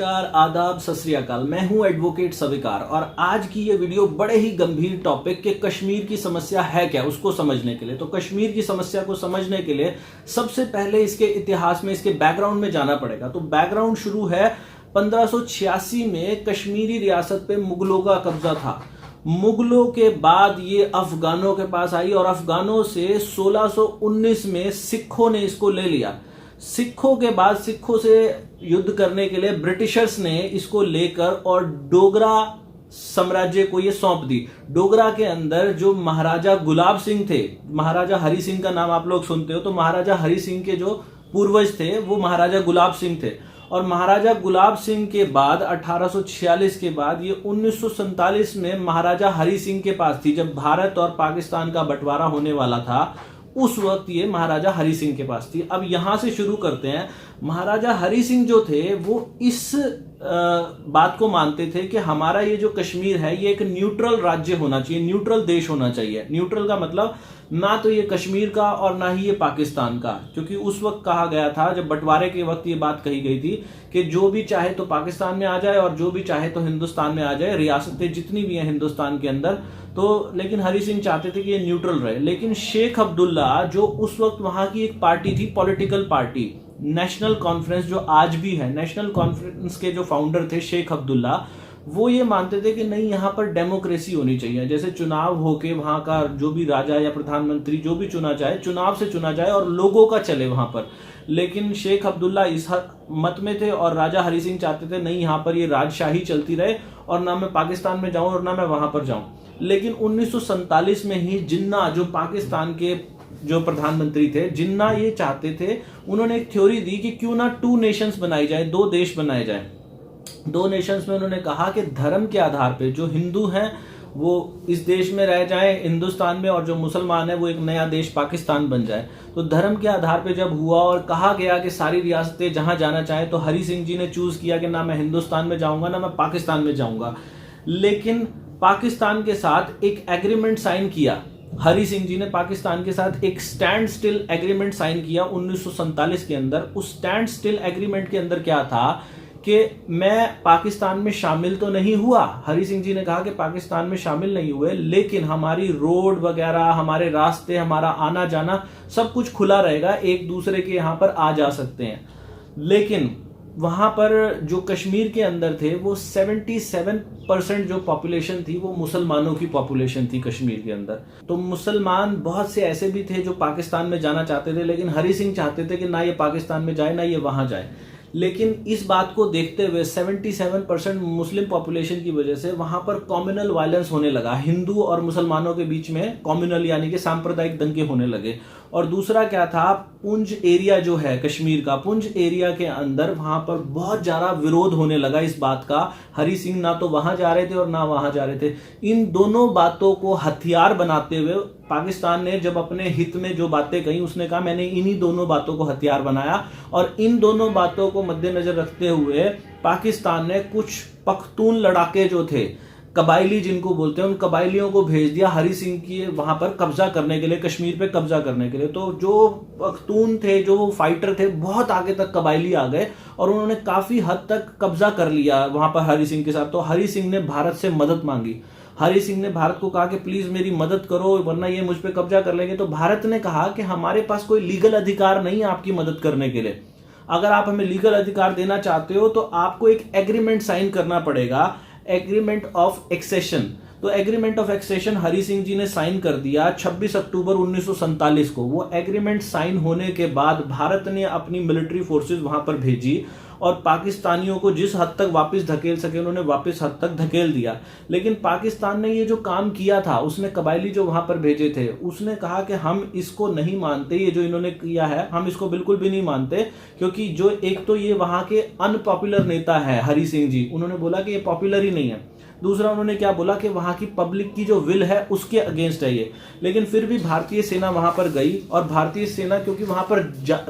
नमस्कार, आदाब, सत श्री अकाल। मैं हूं एडवोकेट स्वीकार और आज की ये वीडियो बड़े ही गंभीर टॉपिक के कश्मीर की समस्या है क्या उसको समझने के लिए। तो कश्मीर की समस्या को समझने के लिए सबसे पहले इसके इतिहास में, इसके बैकग्राउंड में जाना पड़ेगा। तो बैकग्राउंड शुरू है 1586 में कश्मीरी रियासत पे मुगलों का कब्जा था। मुगलों के बाद ये अफगानों के पास आई और अफगानों से 1619 में सिखों ने इसको ले लिया। सिखों के बाद सिखों से युद्ध करने के लिए ब्रिटिशर्स ने इसको लेकर और डोगरा साम्राज्य को ये सौंप दी। डोगरा के अंदर जो महाराजा गुलाब सिंह थे, महाराजा हरि सिंह का नाम आप लोग सुनते हो, तो महाराजा हरि सिंह के जो पूर्वज थे वो महाराजा गुलाब सिंह थे। और महाराजा गुलाब सिंह के बाद 1846 के बाद ये 1947 में महाराजा हरि सिंह के पास थी। जब भारत और पाकिस्तान का बंटवारा होने वाला था उस वक्त ये महाराजा हरि सिंह के पास थी। अब यहां से शुरू करते हैं। महाराजा हरि सिंह जो थे वो इस बात को मानते थे कि हमारा ये जो कश्मीर है ये एक न्यूट्रल राज्य होना चाहिए, न्यूट्रल देश होना चाहिए। न्यूट्रल का मतलब ना तो ये कश्मीर का और ना ही ये पाकिस्तान का, क्योंकि उस वक्त कहा गया था, जब बंटवारे के वक्त ये बात कही गई थी कि जो भी चाहे तो पाकिस्तान में आ जाए और जो भी चाहे तो हिंदुस्तान में आ जाए, रियासतें जितनी भी हैं हिंदुस्तान के अंदर। तो लेकिन हरि सिंह चाहते थे कि ये न्यूट्रल रहे। लेकिन शेख अब्दुल्ला जो उस वक्त वहां की एक पार्टी थी, पॉलिटिकल पार्टी, नेशनल कॉन्फ्रेंस जो आज भी है, नेशनल कॉन्फ्रेंस के जो फाउंडर थे शेख अब्दुल्ला, वो ये मानते थे कि नहीं, यहाँ पर डेमोक्रेसी होनी चाहिए। जैसे चुनाव होके वहां का जो भी राजा या प्रधानमंत्री जो भी चुना जाए, चुनाव से चुना जाए और लोगों का चले वहां पर। लेकिन शेख अब्दुल्ला इस मत में थे और राजा हरि सिंह चाहते थे नहीं, यहाँ पर ये राजशाही चलती रहे और ना मैं पाकिस्तान में जाऊं और ना मैं वहां पर जाऊं। लेकिन 1947 में ही जिन्ना, जो पाकिस्तान के जो प्रधानमंत्री थे, जिन्ना ये चाहते थे, उन्होंने एक थ्योरी दी कि क्यों ना 2 नेशंस बनाई जाए, 2 देश बनाए जाए। 2 नेशंस में उन्होंने कहा कि धर्म के आधार पे जो हिंदू हैं वो इस देश में रह जाएं हिंदुस्तान में, और जो मुसलमान है वो एक नया देश पाकिस्तान बन जाए। तो धर्म के आधार पे जब हुआ और कहा गया कि सारी रियासतें जहां जाना चाहे, तो हरि सिंह जी ने चूज किया कि ना मैं हिंदुस्तान में जाऊंगा ना मैं पाकिस्तान में जाऊंगा। लेकिन पाकिस्तान के साथ एक एग्रीमेंट साइन किया, हरि सिंह जी ने पाकिस्तान के साथ एक स्टैंड स्टिल एग्रीमेंट साइन किया 1947 के अंदर। उस स्टैंड स्टिल एग्रीमेंट के अंदर क्या था कि मैं पाकिस्तान में शामिल तो नहीं हुआ, हरि सिंह जी ने कहा कि पाकिस्तान में शामिल नहीं हुए, लेकिन हमारी रोड वगैरह, हमारे रास्ते, हमारा आना जाना सब कुछ खुला रहेगा, एक दूसरे के यहाँ पर आ जा सकते हैं। लेकिन वहां पर जो कश्मीर के अंदर थे वो 77% जो पॉपुलेशन थी वो मुसलमानों की पॉपुलेशन थी कश्मीर के अंदर। तो मुसलमान बहुत से ऐसे भी थे जो पाकिस्तान में जाना चाहते थे, लेकिन हरि सिंह चाहते थे कि ना ये पाकिस्तान में जाए ना ये वहां जाए। लेकिन इस बात को देखते हुए 77% मुस्लिम पॉपुलेशन की वजह से वहां पर कम्युनल वायलेंस होने लगा, हिंदू और मुसलमानों के बीच में कम्युनल यानी कि सांप्रदायिक दंगे होने लगे। और दूसरा क्या था, पुंछ एरिया जो है कश्मीर का, पुंछ एरिया के अंदर वहां पर बहुत ज्यादा विरोध होने लगा इस बात का। हरि सिंह ना तो वहां जा रहे थे और ना वहां जा रहे थे। इन दोनों बातों को हथियार बनाते हुए पाकिस्तान ने जब अपने हित में जो बातें कही, उसने कहा मैंने इन्हीं दोनों बातों को हथियार बनाया। और इन दोनों बातों को मद्देनजर रखते हुए पाकिस्तान ने कुछ पख्तून लड़ाके जो थे, कबायली जिनको बोलते हैं, उन कबायलियों को भेज दिया हरि सिंह की वहां पर कब्जा करने के लिए, कश्मीर पे कब्जा करने के लिए। तो जो पख्तून थे, जो फाइटर थे, बहुत आगे तक कबायली आ गए और उन्होंने काफी हद तक कब्जा कर लिया वहां पर हरि सिंह के साथ। तो हरि सिंह ने भारत से मदद मांगी। हरि सिंह ने भारत को कहा कि प्लीज मेरी मदद करो वरना ये मुझ पे कब्जा कर लेंगे। तो भारत ने कहा कि हमारे पास कोई लीगल अधिकार नहीं है आपकी मदद करने के लिए। अगर आप हमें लीगल अधिकार देना चाहते हो तो आपको एक एग्रीमेंट साइन करना पड़ेगा, एग्रीमेंट ऑफ एक्सेशन। तो agreement of accession Hari Singh ji ने साइन कर दिया 26 अक्टूबर 1947 को। वो एग्रीमेंट साइन होने के बाद भारत ने अपनी मिलिट्री फोर्सेस वहां पर भेजी और पाकिस्तानियों को जिस हद तक वापस धकेल सके उन्होंने वापस हद तक धकेल दिया। लेकिन पाकिस्तान ने ये जो काम किया था, उसने कबायली जो वहां पर भेजे थे, उसने कहा कि हम इसको नहीं मानते, ये जो इन्होंने किया है हम इसको बिल्कुल भी नहीं मानते। क्योंकि जो एक तो ये वहां के अनपॉपुलर नेता है हरि सिंह जी, उन्होंने बोला कि ये पॉपुलर ही नहीं है। दूसरा उन्होंने क्या बोला कि वहां की पब्लिक की जो विल है उसके अगेंस्ट है ये। लेकिन फिर भी भारतीय सेना वहां पर गई और भारतीय सेना, क्योंकि वहां पर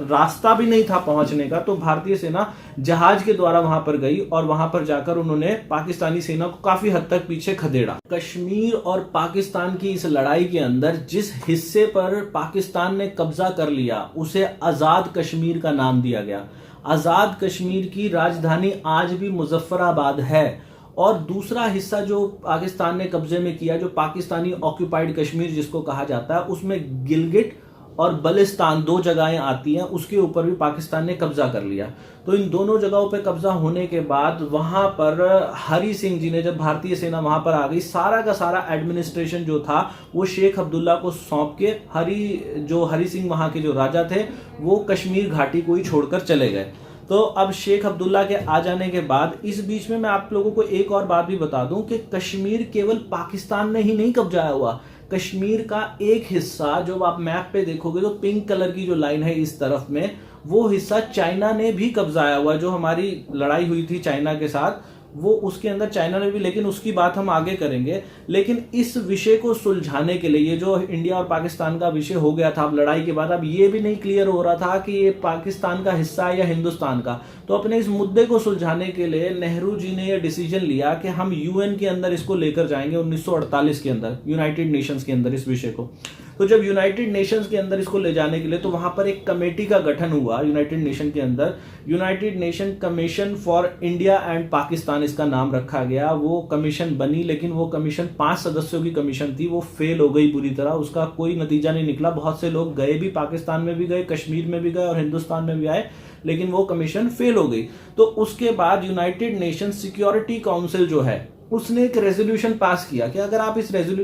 रास्ता भी नहीं था पहुंचने का, तो भारतीय सेना जहाज के द्वारा वहां पर गई और वहां पर जाकर उन्होंने पाकिस्तानी सेना को काफी हद तक पीछे खदेड़ा। कश्मीर और पाकिस्तान की इस लड़ाई के अंदर जिस हिस्से पर पाकिस्तान ने कब्जा कर लिया उसे आजाद कश्मीर का नाम दिया गया। आज़ाद कश्मीर की राजधानी आज भी मुजफ्फराबाद है। और दूसरा हिस्सा जो पाकिस्तान ने कब्जे में किया, जो पाकिस्तानी ऑक्यूपाइड कश्मीर जिसको कहा जाता है, उसमें गिलगिट और बलिस्तान 2 जगहें आती हैं, उसके ऊपर भी पाकिस्तान ने कब्जा कर लिया। तो इन दोनों जगहों पे कब्जा होने के बाद वहां पर हरी सिंह जी ने, जब भारतीय सेना वहां पर आ गई, सारा का सारा एडमिनिस्ट्रेशन जो था वो शेख अब्दुल्ला को सौंप के हरी सिंह वहां के जो राजा थे वो कश्मीर घाटी को ही छोड़कर चले गए। तो अब शेख अब्दुल्ला के आ जाने के बाद इस बीच में मैं आप लोगों को एक और बात भी बता दूं कि कश्मीर केवल पाकिस्तान ने ही नहीं कब्जाया हुआ। कश्मीर का एक हिस्सा जो आप मैप पे देखोगे तो पिंक कलर की जो लाइन है इस तरफ में, वो हिस्सा चाइना ने भी कब्जाया हुआ। जो हमारी लड़ाई हुई थी चाइना के साथ, वो उसके अंदर चाइना ने भी, लेकिन उसकी बात हम आगे करेंगे। लेकिन इस विषय को सुलझाने के लिए, ये जो इंडिया और पाकिस्तान का विषय हो गया था अब लड़ाई के बाद, अब ये भी नहीं क्लियर हो रहा था कि ये पाकिस्तान का हिस्सा है या हिंदुस्तान का। तो अपने इस मुद्दे को सुलझाने के लिए नेहरू जी ने यह डिसीजन लिया कि हम यूएन के अंदर इसको लेकर जाएंगे 1948 के अंदर, यूनाइटेड नेशंस के अंदर इस विषय को। तो जब यूनाइटेड नेशंस के अंदर इसको ले जाने के लिए, तो वहां पर एक कमेटी का गठन हुआ यूनाइटेड नेशन के अंदर, United nation commission for India and Pakistan इसका नाम रखा गया। वो कमीशन बनी, लेकिन वो कमीशन 5 सदस्यों की कमीशन थी, वो फेल हो गई बुरी तरह, उसका कोई नतीजा नहीं निकला। बहुत से लोग गए भी, पाकिस्तान में भी गए, कश्मीर में भी गए और हिंदुस्तान में भी आए, लेकिन वो कमीशन फेल हो गई। तो उसके बाद यूनाइटेड नेशन सिक्योरिटी काउंसिल जो है, उसने एक रेजोल्यूशन पास किया कि अगर आप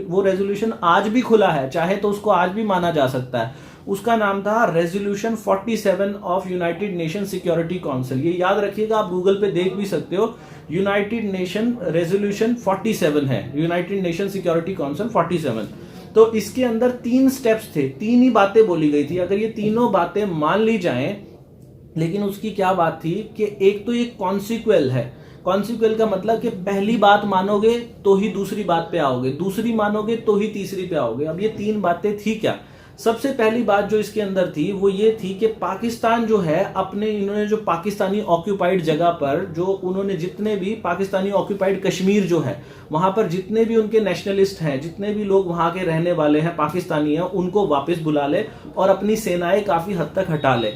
वो रेजोल्यूशन आज भी खुला है, चाहे तो उसको आज भी माना जा सकता है। उसका नाम था resolution 47 of United nation security council. ये याद रखिएगा, आप गूगल पे देख भी सकते हो, यूनाइटेड नेशन रेजोल्यूशन 47 है, यूनाइटेड नेशन सिक्योरिटी काउंसिल 47। तो इसके अंदर 3 स्टेप्स थे, 3 ही बातें बोली गई थी। अगर ये तीनों बातें मान ली जाएं, लेकिन उसकी क्या बात थी कि एक तो ये कॉन्सिक्वेल है। कॉन्सिक्वेल का मतलब कि पहली बात मानोगे तो ही दूसरी बात पे आओगे, दूसरी मानोगे तो ही तीसरी पे आओगे। अब ये 3 बातें थी क्या? सबसे पहली बात जो इसके अंदर थी वो ये थी कि पाकिस्तान जो है अपने, इन्होंने जो पाकिस्तानी ऑक्यूपाइड जगह पर, जो उन्होंने जितने भी पाकिस्तानी ऑक्यूपाइड कश्मीर जो है वहां पर जितने भी उनके नेशनलिस्ट हैं, जितने भी लोग वहां के रहने वाले हैं, पाकिस्तानी हैं, उनको वापस बुला ले और अपनी सेनाएं काफी हद तक हटा ले।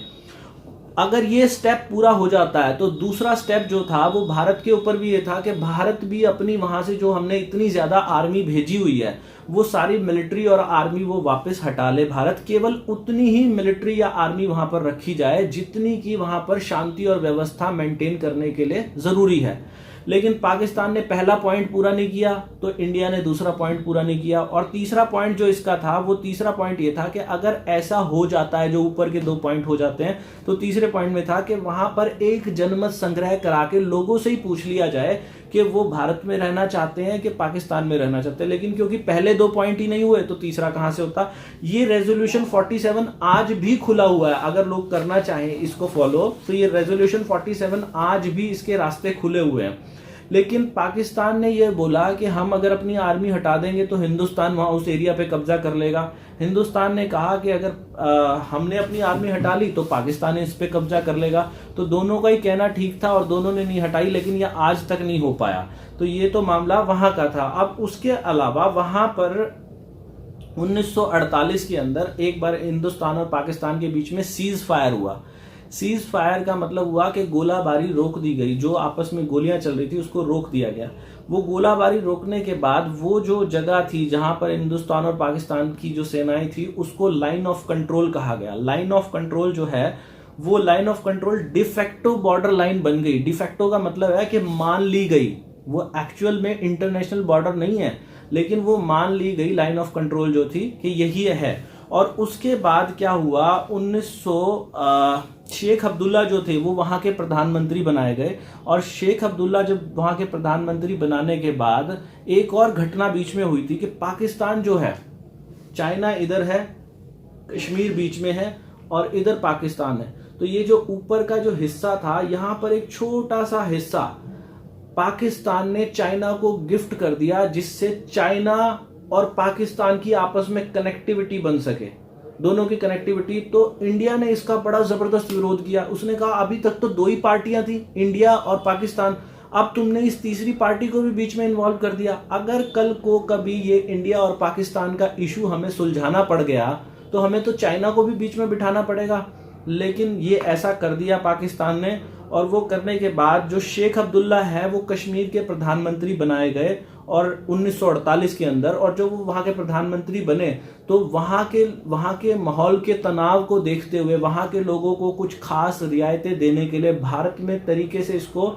अगर ये स्टेप पूरा हो जाता है तो दूसरा स्टेप जो था वो भारत के ऊपर भी ये था कि भारत भी अपनी वहां से जो हमने इतनी ज्यादा आर्मी भेजी हुई है वो सारी मिलिट्री और आर्मी वो वापस हटा ले। भारत केवल उतनी ही मिलिट्री या आर्मी वहां पर रखी जाए जितनी की वहां पर शांति और व्यवस्था मेंटेन करने के लिए जरूरी है। लेकिन पाकिस्तान ने पहला पॉइंट पूरा नहीं किया तो इंडिया ने दूसरा पॉइंट पूरा नहीं किया। और तीसरा पॉइंट जो इसका था, वो तीसरा पॉइंट ये था कि अगर ऐसा हो जाता है, जो ऊपर के 2 पॉइंट हो जाते हैं, तो तीसरे पॉइंट में था कि वहां पर एक जनमत संग्रह करा के लोगों से ही पूछ लिया जाए कि वो भारत में रहना चाहते हैं कि पाकिस्तान में रहना चाहते हैं। लेकिन क्योंकि पहले 2 पॉइंट ही नहीं हुए तो तीसरा कहां से होता। ये रेजोल्यूशन 47 आज भी खुला हुआ है, अगर लोग करना चाहें इसको फॉलो, तो ये रेजोल्यूशन 47 आज भी इसके रास्ते खुले हुए हैं। लेकिन पाकिस्तान ने यह बोला कि हम अगर अपनी आर्मी हटा देंगे तो हिंदुस्तान वहां उस एरिया पे कब्जा कर लेगा। हिंदुस्तान ने कहा कि अगर हमने अपनी आर्मी हटा ली तो पाकिस्तान इस पे कब्जा कर लेगा। तो दोनों का ही कहना ठीक था और दोनों ने नहीं हटाई, लेकिन यह आज तक नहीं हो पाया। तो ये तो मामला वहां का था। अब उसके अलावा वहां पर 1948 के अंदर एक बार हिंदुस्तान और पाकिस्तान के बीच में सीज फायर हुआ। सीज फायर का मतलब हुआ कि गोलाबारी रोक दी गई, जो आपस में गोलियां चल रही थी उसको रोक दिया गया। वो गोलाबारी रोकने के बाद वो जो जगह थी जहां पर हिंदुस्तान और पाकिस्तान की जो सेनाएं थी उसको लाइन ऑफ कंट्रोल कहा गया। लाइन ऑफ कंट्रोल जो है वो line of control de facto border line बन गई। डिफेक्टो का मतलब है कि मान ली गई, वो एक्चुअल में इंटरनेशनल बॉर्डर नहीं है, लेकिन वो मान ली गई लाइन ऑफ कंट्रोल जो थी कि यही है। और उसके बाद क्या हुआ, 1900 शेख अब्दुल्ला जो थे वो वहां के प्रधानमंत्री बनाए गए। और शेख अब्दुल्ला जब वहां के प्रधानमंत्री बनाने के बाद एक और घटना बीच में हुई थी कि पाकिस्तान जो है, चाइना इधर है, कश्मीर बीच में है और इधर पाकिस्तान है। तो ये जो ऊपर का जो हिस्सा था, यहां पर एक छोटा सा हिस्सा पाकिस्तान ने चाइना को गिफ्ट कर दिया, जिससे चाइना और पाकिस्तान की आपस में कनेक्टिविटी बन सके, दोनों की कनेक्टिविटी। तो इंडिया ने इसका बड़ा जबरदस्त विरोध किया। उसने कहा अभी तक तो 2 ही पार्टियां थी, इंडिया और पाकिस्तान, अब तुमने इस तीसरी पार्टी को भी बीच में इन्वॉल्व कर दिया। अगर कल को कभी ये इंडिया और पाकिस्तान का इशू हमें सुलझाना पड़ गया तो हमें तो चाइना को भी बीच में बिठाना पड़ेगा। लेकिन ये ऐसा कर दिया पाकिस्तान ने, और वो करने के बाद जो शेख अब्दुल्ला है वो कश्मीर के प्रधानमंत्री बनाए गए और 1948 के अंदर। और जो वो वहाँ के प्रधानमंत्री बने तो वहाँ के माहौल के तनाव को देखते हुए वहाँ के लोगों को कुछ खास रियायतें देने के लिए भारत में तरीके से इसको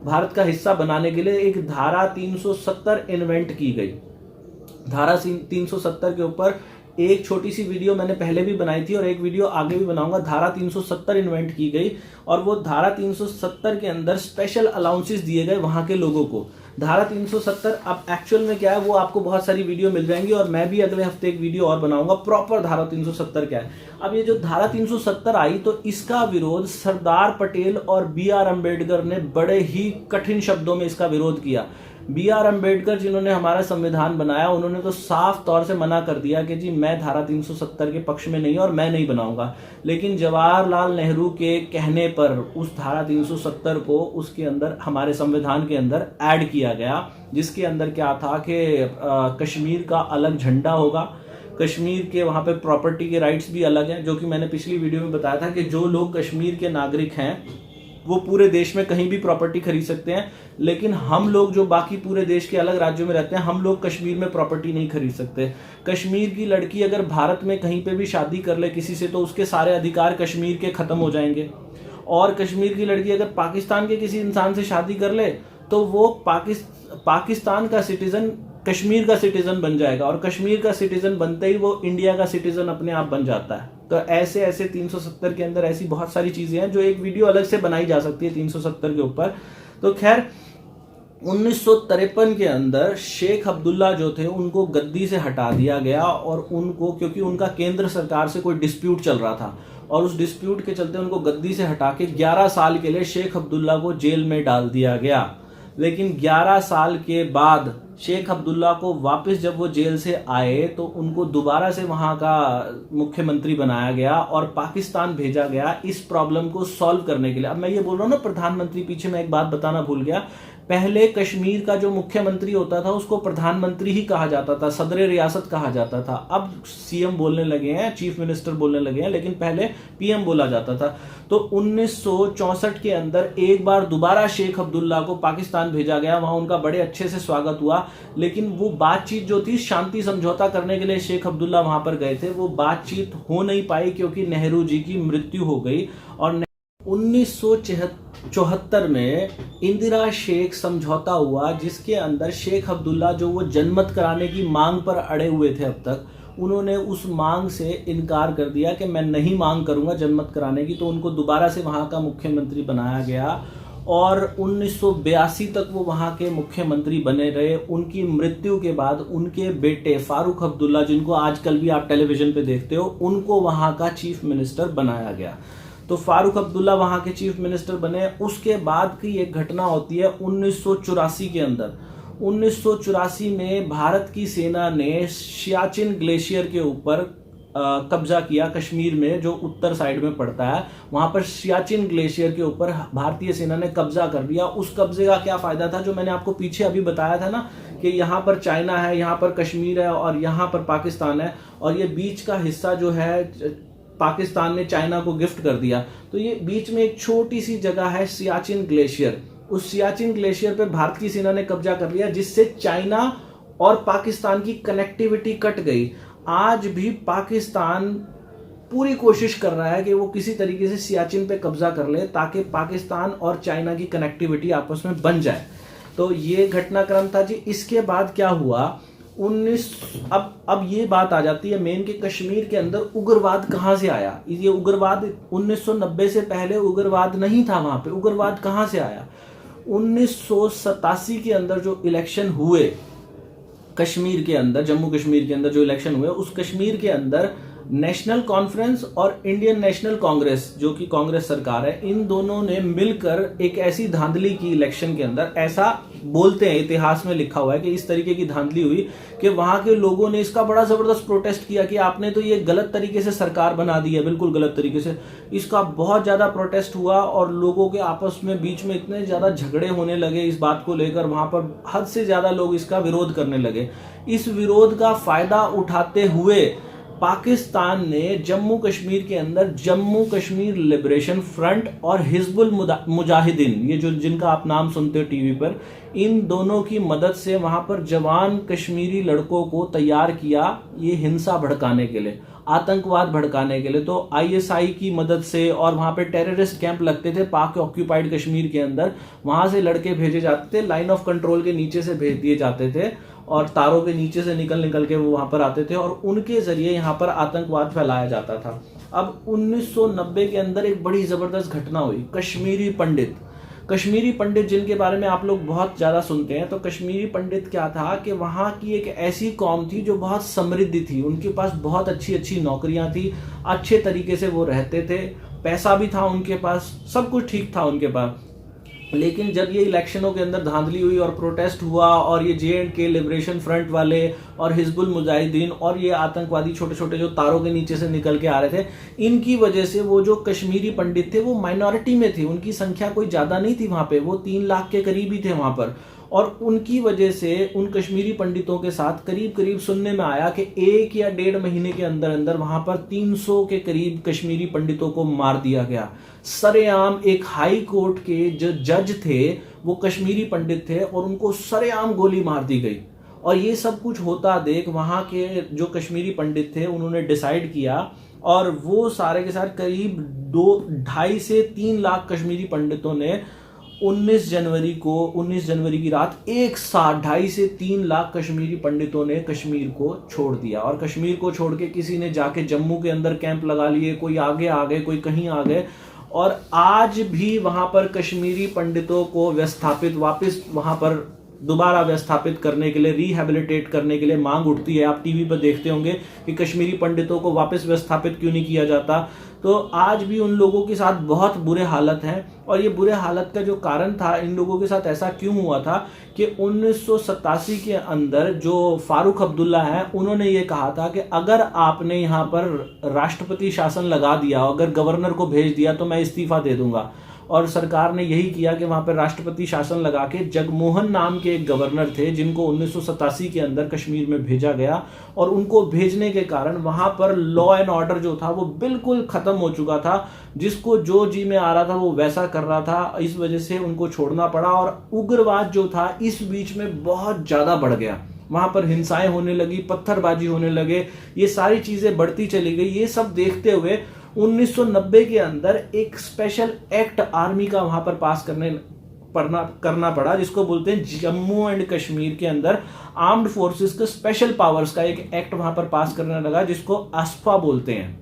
भारत का हिस्सा बनाने के लिए एक धारा 370 इन्वेंट की गई। धारा 370 के ऊपर एक छोटी सी वीडियो मैंने पहले भी बनाई थी और एक वीडियो आगे भी बनाऊंगा। धारा 370 इन्वेंट की गई और वो धारा 370 के अंदर स्पेशल अलाउंसेस दिए गए वहां के लोगों को। धारा 370 अब एक्चुअल में क्या है वो आपको बहुत सारी वीडियो मिल जाएंगी और मैं भी अगले हफ्ते एक वीडियो और बनाऊंगा प्रॉपर धारा 370 क्या है। अब ये जो धारा 370 आई तो इसका विरोध सरदार पटेल और बी.आर. अम्बेडकर ने बड़े ही कठिन शब्दों में इसका विरोध किया। बी.आर. अम्बेडकर जिन्होंने हमारा संविधान बनाया उन्होंने तो साफ तौर से मना कर दिया कि जी मैं धारा 370 के पक्ष में नहीं और मैं नहीं बनाऊंगा। लेकिन जवाहरलाल नेहरू के कहने पर उस धारा 370 को उसके अंदर हमारे संविधान के अंदर ऐड किया गया, जिसके अंदर क्या था कि कश्मीर का अलग झंडा होगा, कश्मीर के वहाँ पे प्रॉपर्टी के राइट्स भी अलग हैं, जो कि मैंने पिछली वीडियो में बताया था कि जो लोग कश्मीर के नागरिक हैं वो पूरे देश में कहीं भी प्रॉपर्टी खरीद सकते हैं, लेकिन हम लोग जो बाकी पूरे देश के अलग राज्यों में रहते हैं हम लोग कश्मीर में प्रॉपर्टी नहीं खरीद सकते। कश्मीर की लड़की अगर भारत में कहीं पे भी शादी कर ले किसी से तो उसके सारे अधिकार कश्मीर के खत्म हो जाएंगे, और कश्मीर की लड़की अगर पाकिस्तान के किसी इंसान से शादी कर ले तो वो पाकिस्तान का सिटीजन कश्मीर का सिटीजन बन जाएगा, और कश्मीर का सिटीजन बनते ही वो इंडिया का सिटीजन अपने आप बन जाता है। तो ऐसे 370 के अंदर ऐसी बहुत सारी चीजें हैं जो एक वीडियो अलग से बनाई जा सकती है 370 के ऊपर। तो खैर 1953 के अंदर शेख अब्दुल्ला जो थे उनको गद्दी से हटा दिया गया, और उनको क्योंकि उनका केंद्र सरकार से कोई डिस्प्यूट चल रहा था और उस डिस्प्यूट के चलते उनको गद्दी से हटा के 11 साल के लिए शेख अब्दुल्ला को जेल में डाल दिया गया। लेकिन 11 साल के बाद शेख अब्दुल्ला को वापस जब वो जेल से आए तो उनको दोबारा से वहां का मुख्यमंत्री बनाया गया और पाकिस्तान भेजा गया इस प्रॉब्लम को सॉल्व करने के लिए। अब मैं ये बोल रहा हूँ ना प्रधानमंत्री, पीछे मैं एक बात बताना भूल गया, पहले कश्मीर का जो मुख्यमंत्री होता था उसको प्रधानमंत्री ही कहा जाता था, सदर रियासत कहा जाता था। अब सीएम बोलने लगे हैं, चीफ मिनिस्टर बोलने लगे हैं, लेकिन पहले पीएम बोला जाता था। तो 1964 के अंदर एक बार दोबारा शेख अब्दुल्ला को पाकिस्तान भेजा गया, वहां उनका बड़े अच्छे से स्वागत हुआ, लेकिन वो बातचीत जो थी शांति समझौता करने के लिए शेख अब्दुल्ला वहां पर गए थे, वो बातचीत हो नहीं पाई क्योंकि नेहरू जी की मृत्यु हो गई। और 1974 में इंदिरा शेख समझौता हुआ, जिसके अंदर शेख अब्दुल्ला जो वो जनमत कराने की मांग पर अड़े हुए थे अब तक, उन्होंने उस मांग से इनकार कर दिया कि मैं नहीं मांग करूंगा जनमत कराने की, तो उनको दोबारा से वहां का मुख्यमंत्री बनाया गया और 1982 तक वो वहां के मुख्यमंत्री बने रहे। उनकी मृत्यु के बाद उनके बेटे फारूक अब्दुल्ला, जिनको आजकल भी आप टेलीविजन पे देखते हो, उनको वहां का चीफ मिनिस्टर बनाया गया। तो फारूक अब्दुल्ला वहां के चीफ मिनिस्टर बने। उसके बाद की एक घटना होती है 1984 के अंदर। 1984 में भारत की सेना ने सियाचिन ग्लेशियर के ऊपर कब्जा किया, कश्मीर में जो उत्तर साइड में पड़ता है, वहां पर सियाचिन ग्लेशियर के ऊपर भारतीय सेना ने कब्जा कर लिया। उस कब्जे का क्या फायदा था, जो मैंने आपको पीछे अभी बताया था ना कि यहाँ पर चाइना है, यहाँ पर कश्मीर है और यहाँ पर पाकिस्तान है, और ये बीच का हिस्सा जो है पाकिस्तान ने चाइना को गिफ्ट कर दिया। तो ये बीच में एक छोटी सी जगह है सियाचिन ग्लेशियर, उस सियाचिन ग्लेशियर पे भारत की सेना ने कब्जा कर लिया, जिससे चाइना और पाकिस्तान की कनेक्टिविटी कट गई। आज भी पाकिस्तान पूरी कोशिश कर रहा है कि वो किसी तरीके से सियाचिन पे कब्जा कर ले ताकि पाकिस्तान और चाइना की कनेक्टिविटी आपस में बन जाए। तो ये घटनाक्रम था जी। इसके बाद क्या हुआ, अब ये बात आ जाती है मेन के कश्मीर के अंदर उग्रवाद कहां से आया। ये उग्रवाद 1990 से पहले उग्रवाद नहीं था वहां पे। उग्रवाद कहां से आया, 1987 के अंदर जो इलेक्शन हुए कश्मीर के अंदर, जम्मू कश्मीर के अंदर जो इलेक्शन हुए, उस कश्मीर के अंदर नेशनल कॉन्फ्रेंस और इंडियन नेशनल कांग्रेस, जो कि कांग्रेस सरकार है, इन दोनों ने मिलकर एक ऐसी धांधली की इलेक्शन के अंदर, ऐसा बोलते हैं इतिहास में लिखा हुआ है कि इस तरीके की धांधली हुई कि वहां के लोगों ने इसका बड़ा जबरदस्त प्रोटेस्ट किया कि आपने तो ये गलत तरीके से सरकार बना दी है, बिल्कुल गलत तरीके से। इसका बहुत ज्यादा प्रोटेस्ट हुआ और लोगों के आपस में बीच में इतने ज्यादा झगड़े होने लगे इस बात को लेकर, वहां पर हद से ज्यादा लोग इसका विरोध करने लगे। इस विरोध का फायदा उठाते हुए पाकिस्तान ने जम्मू कश्मीर के अंदर जम्मू कश्मीर लिबरेशन फ्रंट और हिजबुल मुजाहिदीन, ये जो जिनका आप नाम सुनते हो टीवी पर, इन दोनों की मदद से वहां पर जवान कश्मीरी लड़कों को तैयार किया ये हिंसा भड़काने के लिए, आतंकवाद भड़काने के लिए। तो आईएसआई की मदद से, और वहां पे टेररिस्ट कैंप लगते थे पाक ऑक्यूपाइड कश्मीर के अंदर, वहां से लड़के भेजे जाते थे, लाइन ऑफ कंट्रोल के नीचे से भेज दिए जाते थे और तारों के नीचे से निकल के वो वहां पर आते थे और उनके जरिए यहाँ पर आतंकवाद फैलाया जाता था। अब 1990 के अंदर एक बड़ी जबरदस्त घटना हुई। कश्मीरी पंडित जिनके बारे में आप लोग बहुत ज्यादा सुनते हैं, तो कश्मीरी पंडित क्या था कि वहां की एक ऐसी कौम थी जो बहुत समृद्ध थी, उनके पास बहुत अच्छी अच्छी नौकरियां थी, अच्छे तरीके से वो रहते थे, पैसा भी था उनके पास, सब कुछ ठीक था उनके पास। लेकिन जब ये इलेक्शनों के अंदर धांधली हुई और प्रोटेस्ट हुआ और ये JNK लिबरेशन फ्रंट वाले और हिजबुल मुजाहिदीन और ये आतंकवादी छोटे छोटे जो तारों के नीचे से निकल के आ रहे थे, इनकी वजह से वो जो कश्मीरी पंडित थे वो माइनॉरिटी में थे, उनकी संख्या कोई ज्यादा नहीं थी वहां पे, वो 3 लाख के करीब ही थे वहां पर। और उनकी वजह से उन कश्मीरी पंडितों के साथ करीब करीब सुनने में आया कि 1 या 1.5 महीने के अंदर अंदर वहां पर 300 के करीब कश्मीरी पंडितों को मार दिया गया सरेआम। एक हाई कोर्ट के जो जज थे वो कश्मीरी पंडित थे और उनको सरेआम गोली मार दी गई। और ये सब कुछ होता देख वहां के जो कश्मीरी पंडित थे उन्होंने डिसाइड किया, और वो सारे के सारे करीब 2.5 से 3 लाख कश्मीरी पंडितों ने 19 जनवरी की रात एक साथ 2.5 से 3 लाख कश्मीरी पंडितों ने कश्मीर को छोड़ दिया। और कश्मीर को छोड़ के किसी ने जाके जम्मू के अंदर कैंप लगा लिए, कोई आगे आ गए, कोई कहीं आ गए, और आज भी वहां पर कश्मीरी पंडितों को वापस वहां पर दोबारा व्यवस्थापित करने के लिए, रिहेबिलिटेट करने के लिए मांग उठती है। आप टीवी पर देखते होंगे कि कश्मीरी पंडितों को वापस व्यवस्थापित क्यों नहीं किया जाता। तो आज भी उन लोगों के साथ बहुत बुरे हालत हैं, और ये बुरे हालत का जो कारण था, इन लोगों के साथ ऐसा क्यों हुआ था कि 1987 के अंदर जो फारूक अब्दुल्ला है, उन्होंने ये कहा था कि अगर आपने यहाँ पर राष्ट्रपति शासन लगा दिया, अगर गवर्नर को भेज दिया तो मैं इस्तीफा दे दूंगा। और सरकार ने यही किया कि वहां पर राष्ट्रपति शासन लगा के जगमोहन नाम के एक गवर्नर थे जिनको 1987 के अंदर कश्मीर में भेजा गया, और उनको भेजने के कारण वहां पर लॉ एंड ऑर्डर जो था वो बिल्कुल खत्म हो चुका था। जिसको जो जी में आ रहा था वो वैसा कर रहा था, इस वजह से उनको छोड़ना पड़ा। और उग्रवाद जो था इस बीच में बहुत ज्यादा बढ़ गया, वहां पर हिंसाएं होने लगी, पत्थरबाजी होने लगे, ये सारी चीजें बढ़ती चली गई। ये सब देखते हुए 1990 के अंदर एक स्पेशल एक्ट आर्मी का वहां पर पास करना पड़ा, जिसको बोलते हैं जम्मू एंड कश्मीर के अंदर आर्म्ड फोर्सेस के स्पेशल पावर्स का एक एक्ट वहां पर पास करने लगा, जिसको ASFA बोलते हैं।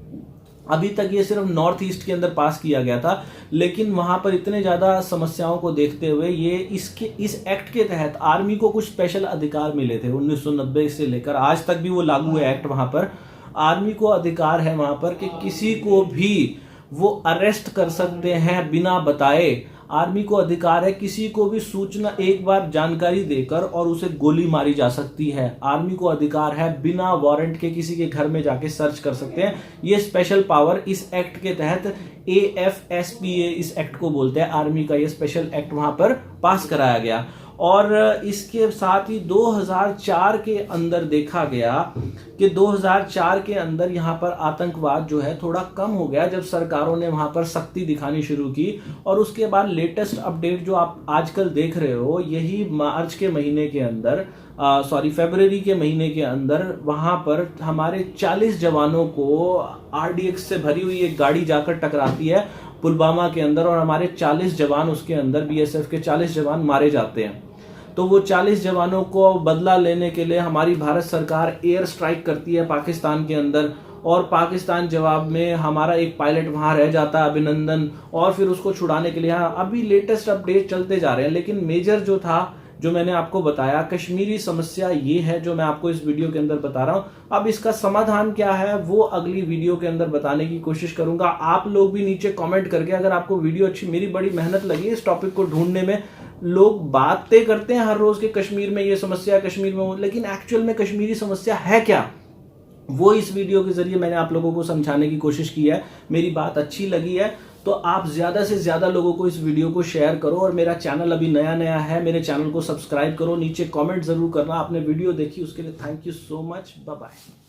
अभी तक ये सिर्फ नॉर्थ ईस्ट के अंदर पास किया गया था, लेकिन वहां पर इतने ज्यादा समस्याओं को देखते हुए इस एक्ट के तहत आर्मी को कुछ स्पेशल अधिकार मिले थे। 1990 से लेकर आज तक भी वो लागू है एक्ट। वहां पर आर्मी को अधिकार है वहां पर कि किसी को भी वो अरेस्ट कर सकते हैं बिना बताए। आर्मी को अधिकार है किसी को भी सूचना, एक बार जानकारी देकर, और उसे गोली मारी जा सकती है। आर्मी को अधिकार है बिना वारंट के किसी के घर में जाके सर्च कर सकते हैं। ये स्पेशल पावर इस एक्ट के तहत AFSPA इस एक्ट को बोलते हैं, आर्मी का ये स्पेशल एक्ट वहां पर पास कराया गया। और इसके साथ ही 2004 के अंदर देखा गया कि 2004 के अंदर यहाँ पर आतंकवाद जो है थोड़ा कम हो गया, जब सरकारों ने वहां पर सख्ती दिखानी शुरू की। और उसके बाद लेटेस्ट अपडेट जो आप आजकल देख रहे हो, यही मार्च के महीने के अंदर फरवरी के महीने के अंदर वहां पर हमारे 40 जवानों को RDX से भरी हुई एक गाड़ी जाकर टकराती है पुलवामा के अंदर, और हमारे 40 जवान उसके अंदर, BSF के 40 जवान मारे जाते हैं। तो वो 40 जवानों को बदला लेने के लिए हमारी भारत सरकार एयर स्ट्राइक करती है पाकिस्तान के अंदर, और पाकिस्तान जवाब में हमारा एक पायलट वहां रह जाता है, अभिनंदन, और फिर उसको छुड़ाने के लिए अभी लेटेस्ट अपडेट चलते जा रहे हैं। लेकिन मेजर जो था, जो मैंने आपको बताया, कश्मीरी समस्या ये है जो मैं आपको इस वीडियो के अंदर बता रहा हूं। अब इसका समाधान क्या है वो अगली वीडियो के अंदर बताने की कोशिश करूंगा। आप लोग भी नीचे कमेंट करके, अगर आपको वीडियो अच्छी, मेरी बड़ी मेहनत लगी इस टॉपिक को ढूंढने में। लोग बातें करते हैं हर रोज के कश्मीर में ये समस्या, कश्मीर में, लेकिन एक्चुअल में कश्मीरी समस्या है क्या, वो इस वीडियो के जरिए मैंने आप लोगों को समझाने की कोशिश की है। मेरी बात अच्छी लगी है तो आप ज्यादा से ज्यादा लोगों को इस वीडियो को शेयर करो, और मेरा चैनल अभी नया है, मेरे चैनल को सब्सक्राइब करो, नीचे कमेंट जरूर करना। आपने वीडियो देखी उसके लिए thank you so much, bye bye.